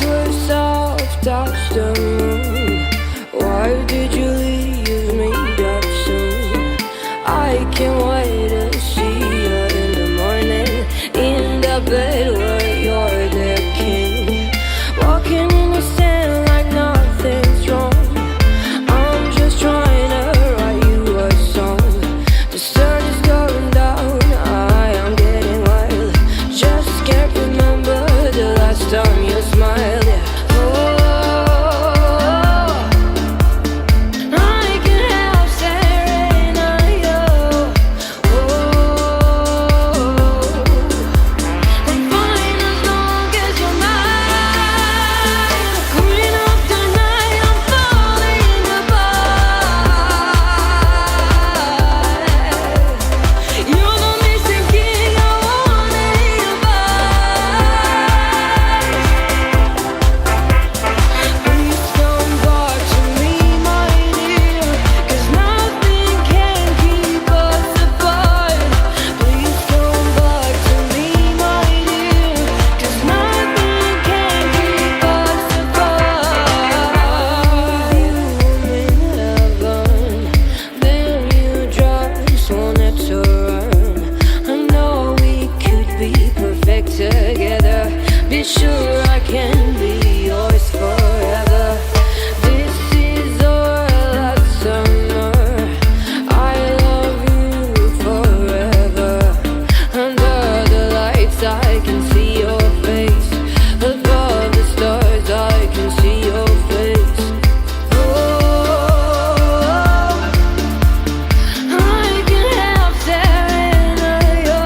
were soft as the moon. Why did you leave me that soon? I can't wait to see you in the morning, in the bed where you're the king, walking in the sand like nothing's wrong. I'm just trying to write you a song. The sun is going down, I am getting wild. Just can't remember the last time you smiled. Yeah. Together, be sure I can be yours forever. This is our last summer. I love you forever. Under the lights I can see your face. Above the stars I can see your face. I can help staring at you.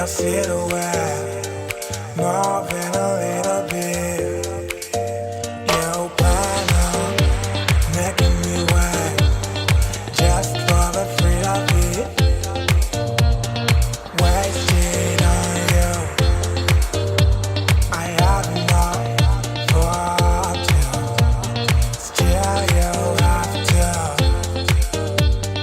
your silhouette, moving a little bit. You plan on making me wet, just for the thrill of it. Wasted on you, I have enough for two. Still you have to give to me.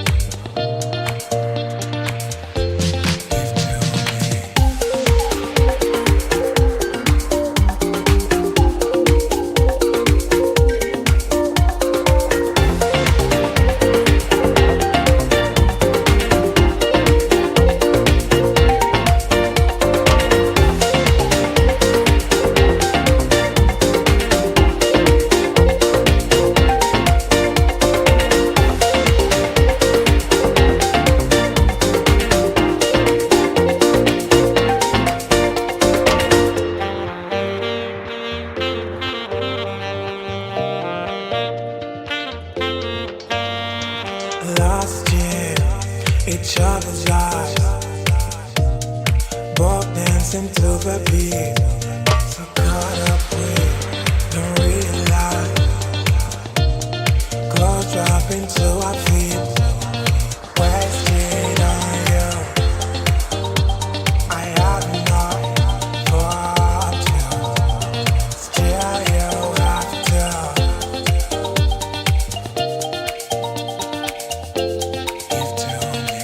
Lost in each other's eyes, both dancing to the beat. So caught up with the real life, clothes dropping to our feet. Wasted on you, I have enough for two. Still you have to give to me.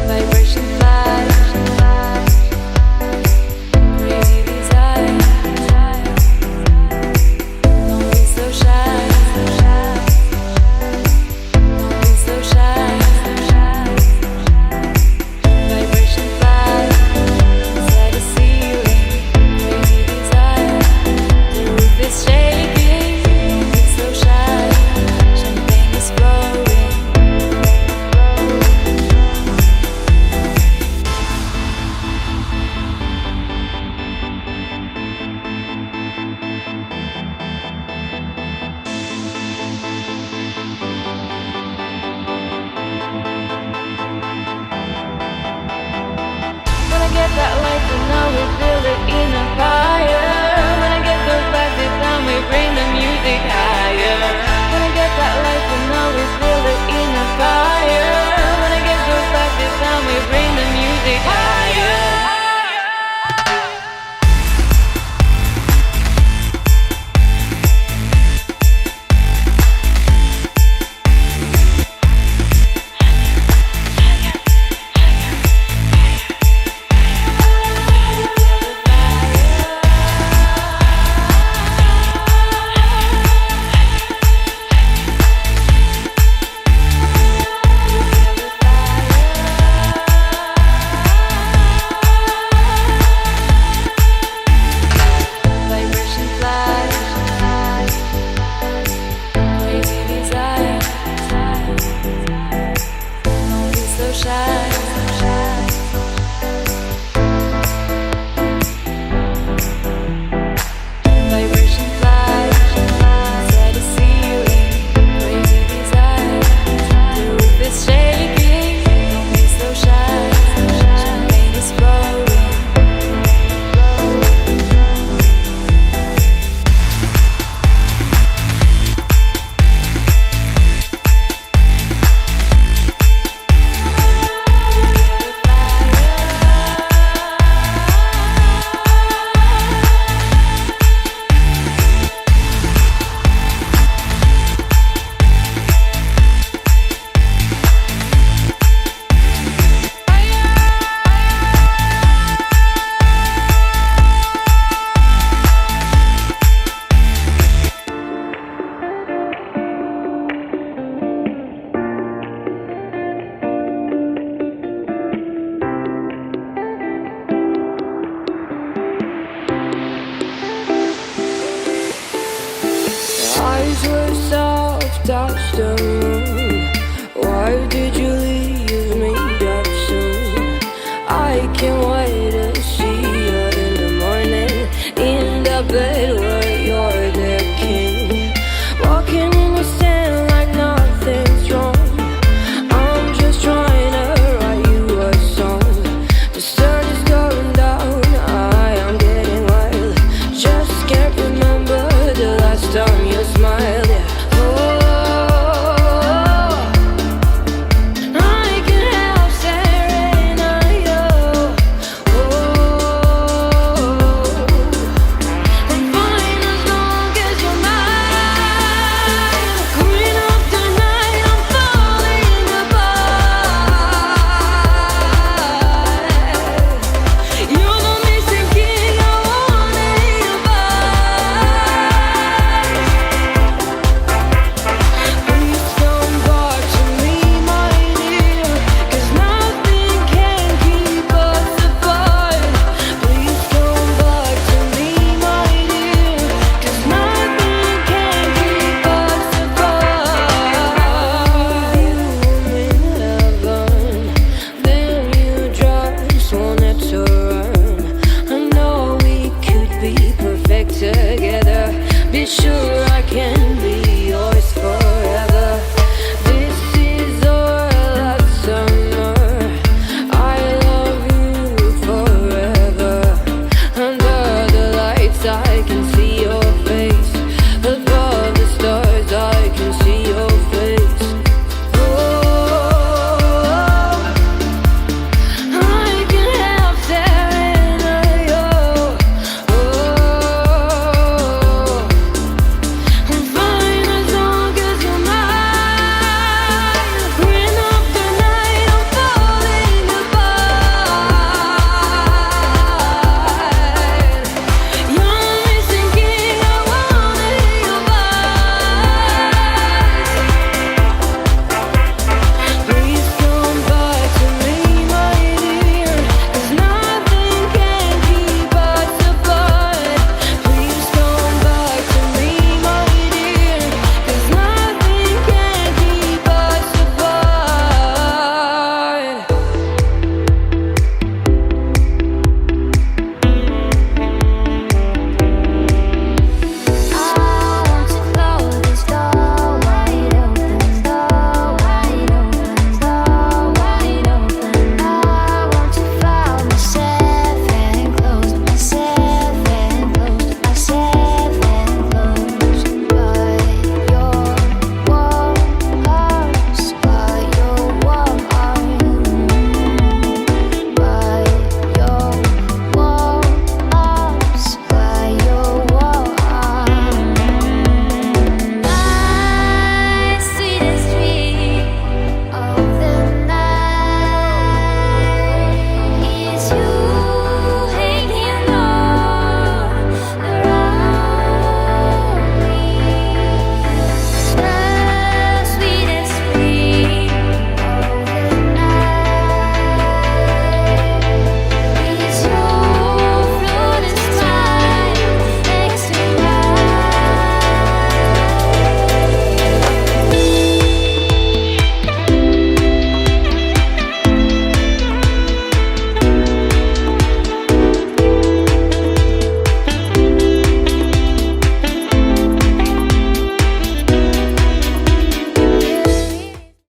Vibration flash, crazy desire. Don't be so shy, don't be so shy. Vibration flash, set a ceiling. Crazy desire, the roof is shaking. Don't be so shy, champagne is flowing. When I get that light, you know we feel it in a fire. When I get those vibes, this time we bring the music higher. When I get that light, you know we feel it in a fire. When I get those vibes, this time we bring the music higher. eyes were soft as the moon. Why did you leave me that soon? I can't wait to see you in the morning, in the bed where you're the king. Walking